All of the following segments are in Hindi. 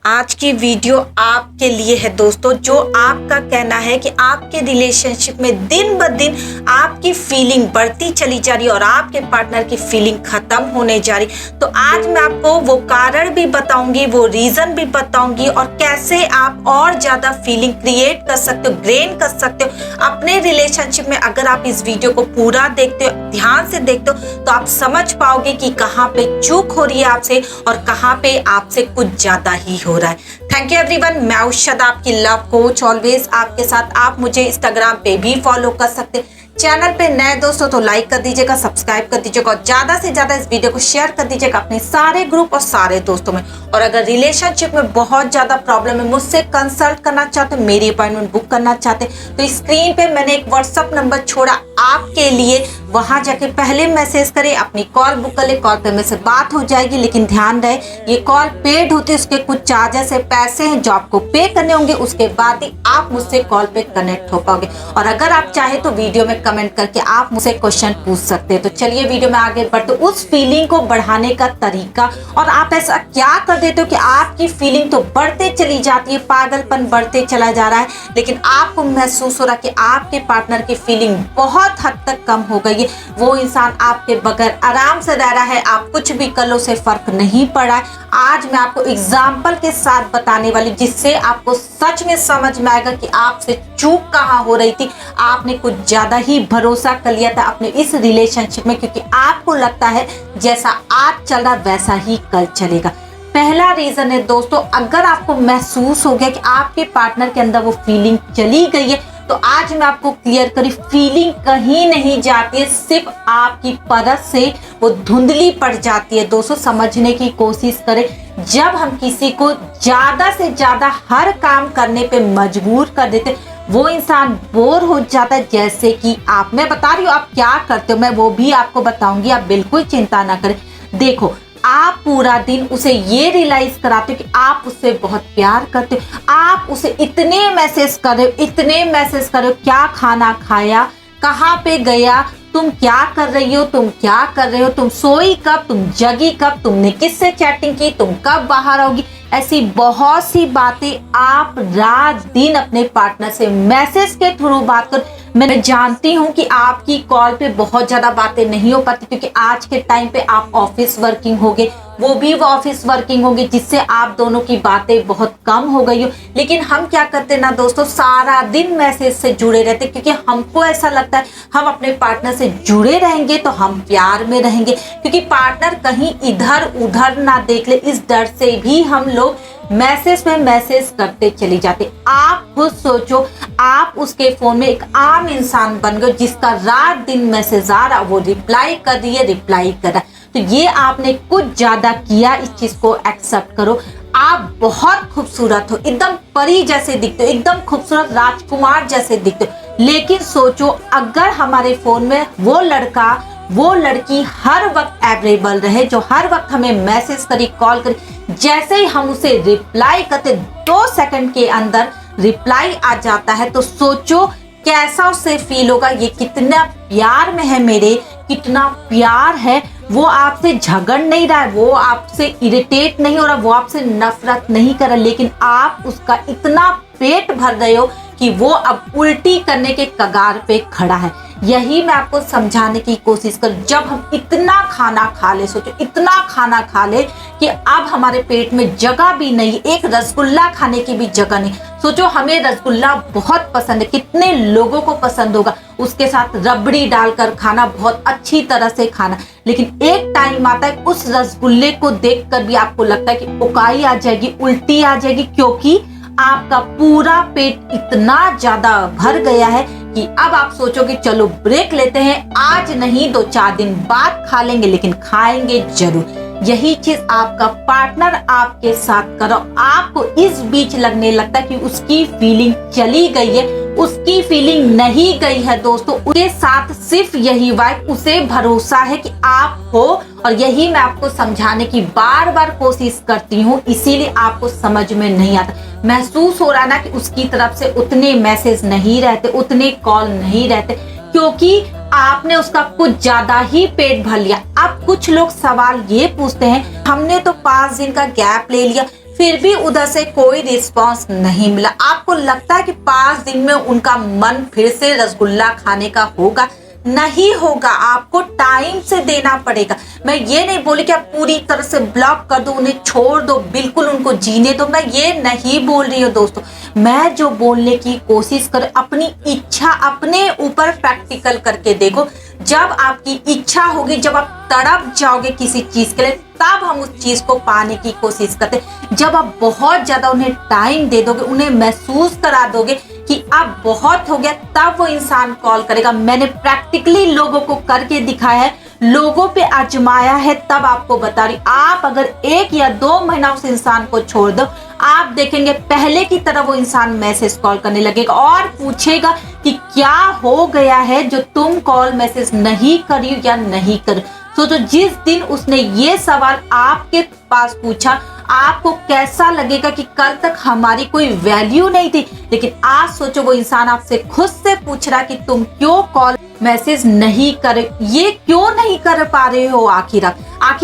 आज की वीडियो आपके लिए है दोस्तों। जो आपका कहना है कि आपके रिलेशनशिप में दिन ब दिन आपकी फीलिंग बढ़ती चली जा रही है और आपके पार्टनर की फीलिंग खत्म होने जा रही, तो आज मैं आपको वो कारण भी बताऊंगी, वो रीजन भी बताऊंगी और कैसे आप और ज्यादा फीलिंग क्रिएट कर सकते हो, ग्रेन कर सकते हो अपने रिलेशनशिप में। अगर आप इस वीडियो को पूरा देखते हो, ध्यान से देखते हो, तो आप समझ पाओगे कि कहाँ पे चूक हो रही है आपसे और कहाँ पे आपसे कुछ ज्यादा ही हो रहा है। Thank you everyone. मैं औषध, आपकी लव कोच, ऑलवेज आपके साथ। आप मुझे इंस्टाग्राम पे भी फॉलो कर सकते हैं। चैनल पे नए दोस्तों तो लाइक कर दीजिएगा, सब्सक्राइब कर दीजिएगा और ज्यादा से ज्यादा इस वीडियो को शेयर कर दीजिएगा अपने सारे ग्रुप और सारे दोस्तों में। और अगर रिलेशनशिप में बहुत ज्यादा प्रॉब्लम है, मुझसे कंसल्ट करना चाहते हो, मेरी अपॉइंटमेंट बुक करना चाहते हैं, तो स्क्रीन पे मैंने एक व्हाट्सअप नंबर छोड़ा आपके लिए, वहां जाके पहले मैसेज करें, अपनी कॉल बुक कर ले। कॉल पे मेरे से बात हो जाएगी, लेकिन ध्यान रहे ये कॉल पेड होती है, उसके कुछ चार्जेस है, पैसे हैं जो आपको पे करने होंगे, उसके बाद ही आप मुझसे कॉल पे कनेक्ट हो पाओगे। और अगर आप चाहे तो वीडियो में कमेंट करके आप मुझसे क्वेश्चन पूछ सकते हैं। तो चलिए वीडियो में आगे बढ़ते, उस फीलिंग को बढ़ाने का तरीका। और आप ऐसा क्या कर देते हो कि आपकी फीलिंग तो बढ़ते चली जाती है, पागलपन बढ़ते चला जा रहा है, लेकिन आपको महसूस हो रहा है कि आपके पार्टनर की फीलिंग बहुत हद तक कम हो गई है। वो इंसान आपके बगैर आराम से रह रहा है, आप कुछ भी कर लो उसे फर्क नहीं पड़ा है। आज मैं आपको एग्जाम्पल के साथ बताने वाली, जिससे आपको सच में समझ में आएगा कि आपसे चूक कहाँ हो रही थी। आपने कुछ ज्यादा ही भरोसा कर लिया था अपने इस रिलेशनशिप में, क्योंकि आपको लगता है जैसा आज चल रहा वैसा ही कल चलेगा। पहला रीजन है दोस्तों, अगर आपको महसूस हो गया कि आपके पार्टनर के अंदर वो फीलिंग चली गई है, तो आज मैं आपको क्लियर करी, फीलिंग कहीं नहीं जाती है, सिर्फ आपकी परत से वो धुंधली पड़ जाती है। दोस्तों समझने की कोशिश करें, जब हम किसी को ज्यादा से ज्यादा हर काम करने पे मजबूर कर देते, वो इंसान बोर हो जाता है। जैसे कि आप, मैं बता रही हूँ आप क्या करते हो, मैं वो भी आपको बताऊंगी, आप बिल्कुल चिंता ना करें। देखो, आप पूरा दिन उसे ये रियलाइज कराते हो कि आप उससे बहुत प्यार करते हो, आप उसे इतने मैसेज कर रहे हो, इतने मैसेज कर रहे हो, क्या खाना खाया, कहाँ पे गया, तुम क्या कर रही हो, तुम क्या कर रहे हो, तुम सोई कब, तुम जगी कब, तुमने किससे चैटिंग की, तुम कब बाहर आओगी। ऐसी बहुत सी बातें आप रात दिन अपने पार्टनर से मैसेज के थ्रू बात कर। मैं जानती हूँ कि आपकी कॉल पे बहुत ज्यादा बातें नहीं हो पाती, क्योंकि आज के टाइम पे आप ऑफिस वर्किंग होगे, वो भी वो ऑफिस वर्किंग होगी, जिससे आप दोनों की बातें बहुत कम हो गई हो। लेकिन हम क्या करते ना दोस्तों, सारा दिन मैसेज से जुड़े रहते, क्योंकि हमको ऐसा लगता है हम अपने पार्टनर से जुड़े रहेंगे तो हम प्यार में रहेंगे, क्योंकि पार्टनर कहीं इधर उधर ना देख ले, इस डर से भी हम लोग मैसेज में मैसेज करते चले जाते। आप खुद सोचो, आप उसके फोन में एक आम इंसान बन गए, जिसका रात दिन मैसेज आ रहा, वो रिप्लाई कर रही है, रिप्लाई कर रहा है। तो ये आपने कुछ ज्यादा किया, इस चीज को एक्सेप्ट करो। आप बहुत खूबसूरत हो, एकदम परी जैसे दिखते हो, एकदम खूबसूरत राजकुमार जैसे दिखते हो। लेकिन सोचो, अगर हमारे फोन में वो लड़का, वो लड़की हर वक्त अवेलेबल रहे, जो हर वक्त हमें मैसेज करी, कॉल करी, जैसे ही हम उसे रिप्लाई करते 2 सेकंड के अंदर रिप्लाई आ जाता है, तो सोचो कैसा उससे फील होगा। ये कितना प्यार में है मेरे, कितना प्यार है, वो आपसे झगड़ नहीं रहा है, वो आपसे इरिटेट नहीं हो रहा, वो आपसे नफरत नहीं कर रहा, लेकिन आप उसका इतना पेट भर रहे हो कि वो अब उल्टी करने के कगार पे खड़ा है। यही मैं आपको समझाने की कोशिश कर, जब हम इतना खाना खा ले, सोचो इतना खाना खा ले कि अब हमारे पेट में जगह भी नहीं, एक रसगुल्ला खाने की भी जगह नहीं। सोचो हमें रसगुल्ला बहुत पसंद है, कितने लोगों को पसंद होगा, उसके साथ रबड़ी डालकर खाना, बहुत अच्छी तरह से खाना, लेकिन एक टाइम आता है उस रसगुल्ले को देखकर भी आपको लगता है कि उकाई आ जाएगी, उल्टी आ जाएगी, क्योंकि आपका पूरा पेट इतना ज्यादा भर गया है कि अब आप सोचोगे चलो ब्रेक लेते हैं, आज नहीं 2-4 दिन बाद खा लेंगे, लेकिन खाएंगे जरूर। यही चीज आपका पार्टनर आपके साथ करो, आपको इस बीच लगने लगता है कि उसकी फीलिंग चली गई है, उसकी फीलिंग नहीं गई है दोस्तों, उसके साथ सिर्फ यही वाइब, उसे भरोसा है कि आप हो। और यही मैं आपको समझाने की बार बार कोशिश करती हूँ, इसीलिए आपको समझ में नहीं आता। महसूस हो रहा ना कि उसकी तरफ से उतने मैसेज नहीं रहते, उतने कॉल नहीं रहते, क्योंकि आपने उसका कुछ ज्यादा ही पेट भर लिया। अब कुछ लोग सवाल ये पूछते हैं, हमने तो 5 दिन का गैप ले लिया, फिर भी उधर से कोई रिस्पांस नहीं मिला। आपको लगता है कि 5 दिन में उनका मन फिर से रसगुल्ला खाने का होगा? नहीं होगा, आपको टाइम से देना पड़ेगा। मैं ये नहीं बोली कि आप पूरी तरह से ब्लॉक कर दो, उन्हें छोड़ दो, बिल्कुल उनको जीने दो, मैं ये नहीं बोल रही हूँ दोस्तों। मैं जो बोलने की कोशिश कर, अपनी इच्छा अपने ऊपर प्रैक्टिकल करके देखो। जब आपकी इच्छा होगी, जब आप तड़प जाओगे किसी चीज के लिए, तब हम उस चीज को पाने की कोशिश करते। जब आप बहुत ज्यादा उन्हें टाइम दे दोगे, उन्हें महसूस करा दोगे कि अब बहुत हो गया, तब वो इंसान कॉल करेगा। मैंने प्रैक्टिकली लोगों को करके दिखाया है, लोगों पे आजमाया है, तब आपको बता रही। आप अगर 1 या 2 महीना उस इंसान को छोड़ दो, आप देखेंगे पहले की तरह वो इंसान मैसेज कॉल करने लगेगा और पूछेगा कि क्या हो गया है जो तुम कॉल मैसेज नहीं करी या नहीं कर। तो जिस दिन उसने ये सवाल आपके पास पूछा, आपको कैसा लगेगा कि कल तक हमारी कोई वैल्यू नहीं थी, लेकिन आज सोचो वो इंसान आपसे खुद से पूछ रहा कि तुम क्यों कॉल मैसेज नहीं करे, ये क्यों नहीं कर पा रहे हो। आखिर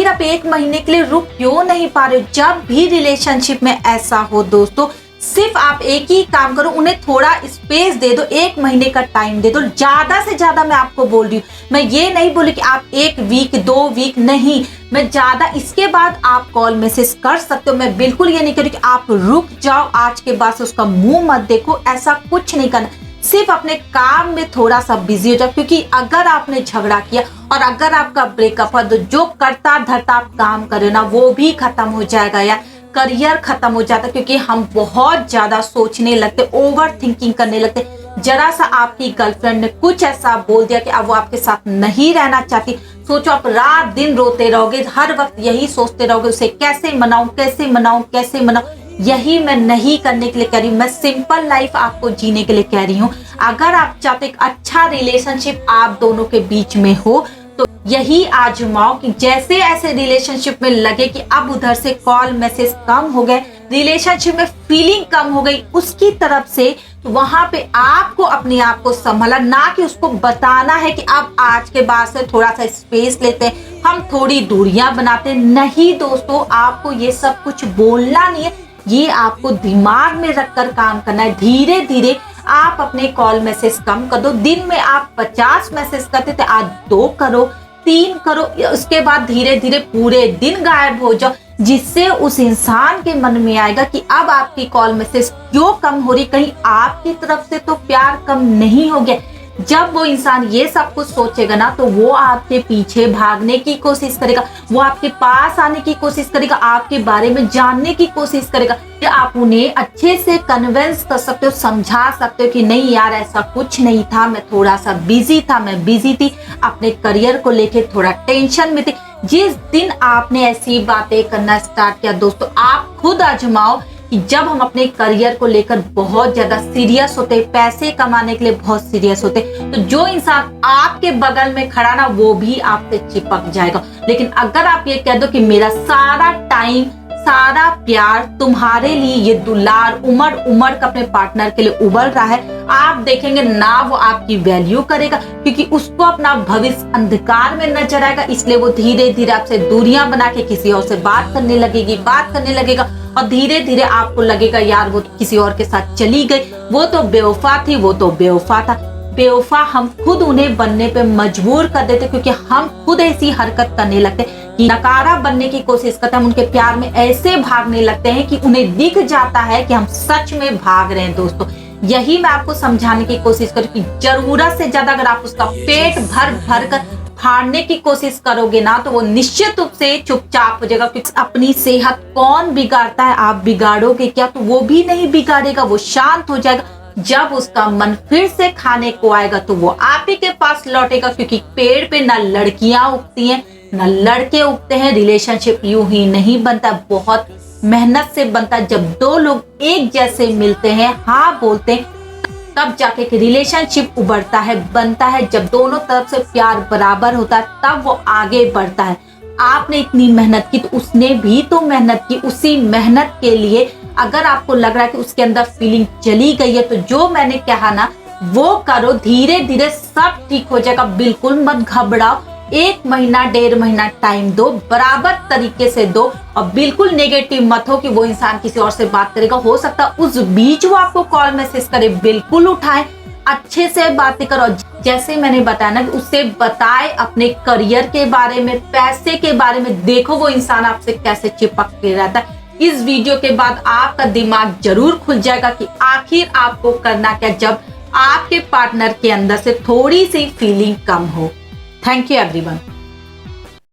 आप 1 महीने के लिए रुक क्यों नहीं पा रहे हो। जब भी रिलेशनशिप में ऐसा हो दोस्तों, सिर्फ आप एक ही काम करो, उन्हें थोड़ा स्पेस दे दो, 1 महीने का टाइम दे दो। ज्यादा से ज्यादा मैं आपको बोल रही हूँ, मैं ये नहीं बोली कि आप 1 वीक 2 वीक नहीं, मैं ज्यादा, इसके बाद आप कॉल मैसेज कर सकते हो। मैं बिल्कुल ये नहीं कह रही कि आप रुक जाओ, आज के बाद से उसका मुंह मत देखो, ऐसा कुछ नहीं करना। सिर्फ अपने काम में थोड़ा सा बिजी हो जाओ, क्योंकि अगर आपने झगड़ा किया और अगर आपका ब्रेकअप हुआ, तो जो करता धरता आप काम करे ना, वो भी खत्म हो जाएगा यार, करियर खत्म हो जाता। क्योंकि हम बहुत ज्यादा सोचने लगते, ओवर थिंकिंग करने लगते। जरा सा आपकी गर्लफ्रेंड ने कुछ ऐसा बोल दिया कि अब वो आपके साथ नहीं रहना चाहती, सोचो आप रात दिन रोते रहोगे, हर वक्त यही सोचते रहोगे, उसे कैसे मनाऊं कैसे मनाऊं कैसे मनाऊं। यही मैं नहीं करने के लिए कह रही हूँ, मैं सिंपल लाइफ आपको जीने के लिए कह रही हूँ। अगर आप चाहते एक अच्छा रिलेशनशिप आप दोनों के बीच में हो, तो यही आजमाओ कि जैसे ऐसे रिलेशनशिप में लगे कि अब उधर से कॉल मैसेज कम हो गए, रिलेशनशिप में फीलिंग कम हो गई उसकी तरफ से, तो वहां पे आपको अपने आप को संभाला, ना कि उसको बताना है कि अब आज के बाद से थोड़ा सा स्पेस लेते हैं, हम थोड़ी दूरियां बनाते हैं। नहीं दोस्तों, आपको ये सब कुछ बोलना नहीं है, ये आपको दिमाग में रखकर काम करना है। धीरे धीरे आप अपने कॉल मैसेज कम कर दो। दिन में आप 50 मैसेज करते थे, आज 2 करो, 3 करो, उसके बाद धीरे धीरे पूरे दिन गायब हो जाओ, जिससे उस इंसान के मन में आएगा कि अब आपकी कॉल मैसेज क्यों कम हो रही, कहीं आपकी तरफ से तो प्यार कम नहीं हो गया। जब वो इंसान ये सब कुछ सोचेगा ना, तो वो आपके पीछे भागने की कोशिश करेगा, वो आपके पास आने की कोशिश करेगा, आपके बारे में जानने की कोशिश करेगा। आप उन्हें अच्छे से कन्विंस कर सकते हो, समझा सकते हो कि नहीं यार ऐसा कुछ नहीं था, मैं थोड़ा सा बिजी था, मैं बिजी थी, अपने करियर को लेके थोड़ा टेंशन में थी। जिस दिन आपने ऐसी बातें करना स्टार्ट किया दोस्तों, आप खुद आजमाओ कि जब हम अपने करियर को लेकर बहुत ज्यादा सीरियस होते, पैसे कमाने के लिए बहुत सीरियस होते, तो जो इंसान आपके बगल में खड़ा ना, वो भी आपसे चिपक जाएगा। लेकिन अगर आप ये कह दो कि मेरा सारा टाइम सारा प्यार तुम्हारे लिए, ये दुलार उमड़ उमड़ कर अपने पार्टनर के लिए उबल रहा है, आप देखेंगे ना वो आपकी वैल्यू करेगा, क्योंकि उसको अपना भविष्य अंधकार में नजर आएगा। इसलिए वो धीरे धीरे आपसे दूरियां बना के किसी और से बात करने लगेगा, और धीरे धीरे आपको लगेगा यार वो किसी और के साथ चली गई, वो तो बेवफा थी, वो तो बेवफा था। बेवफा हम खुद उन्हें बनने पे मजबूर कर देते, क्योंकि हम खुद ऐसी हरकत करने लगते कि नकारा बनने की कोशिश करते हैं। हम उनके प्यार में ऐसे भागने लगते हैं कि उन्हें दिख जाता है कि हम सच में भाग रहे हैं। दोस्तों, यही मैं आपको समझाने की कोशिश करूँ कि जरूरत से ज्यादा अगर आप उसका पेट भर भर कर फाड़ने की कोशिश करोगे ना, तो वो निश्चित रूप से चुपचाप हो जाएगा। क्योंकि अपनी सेहत कौन बिगाड़ता है, आप बिगाड़ोगे क्या, तो वो भी नहीं बिगाड़ेगा, वो शांत हो जाएगा। जब उसका मन फिर से खाने को आएगा, तो वो आप ही के पास लौटेगा, क्योंकि पेड़ पे ना लड़कियां उगती हैं ना लड़के उगते हैं। रिलेशनशिप यूं ही नहीं बनता, बहुत मेहनत से बनता है। जब 2 लोग एक जैसे मिलते हैं, हाँ बोलते हैं, तब जाके एक रिलेशनशिप उभरता है, बनता है। जब दोनों तरफ से प्यार बराबर होता है, तब वो आगे बढ़ता है। आपने इतनी मेहनत की, तो उसने भी तो मेहनत की। उसी मेहनत के लिए अगर आपको लग रहा है कि उसके अंदर फीलिंग चली गई है, तो जो मैंने कहा ना वो करो, धीरे धीरे सब ठीक हो जाएगा। बिल्कुल मत घबराओ, 1 महीना 1.5 महीना टाइम दो, बराबर तरीके से दो और बिल्कुल नेगेटिव मत हो कि वो इंसान किसी और से बात करेगा। हो सकता है उस बीच वो आपको कॉल मैसेज करे, बिल्कुल उठाए, अच्छे से बातें करो। जैसे मैंने बताया ना, उससे बताए अपने करियर के बारे में, पैसे के बारे में, देखो वो इंसान आपसे कैसे चिपक के रहता है। इस वीडियो के बाद आपका दिमाग जरूर खुल जाएगा कि आखिर आपको करना क्या जब आपके पार्टनर के अंदर से थोड़ी सी फीलिंग कम हो। Thank you everyone.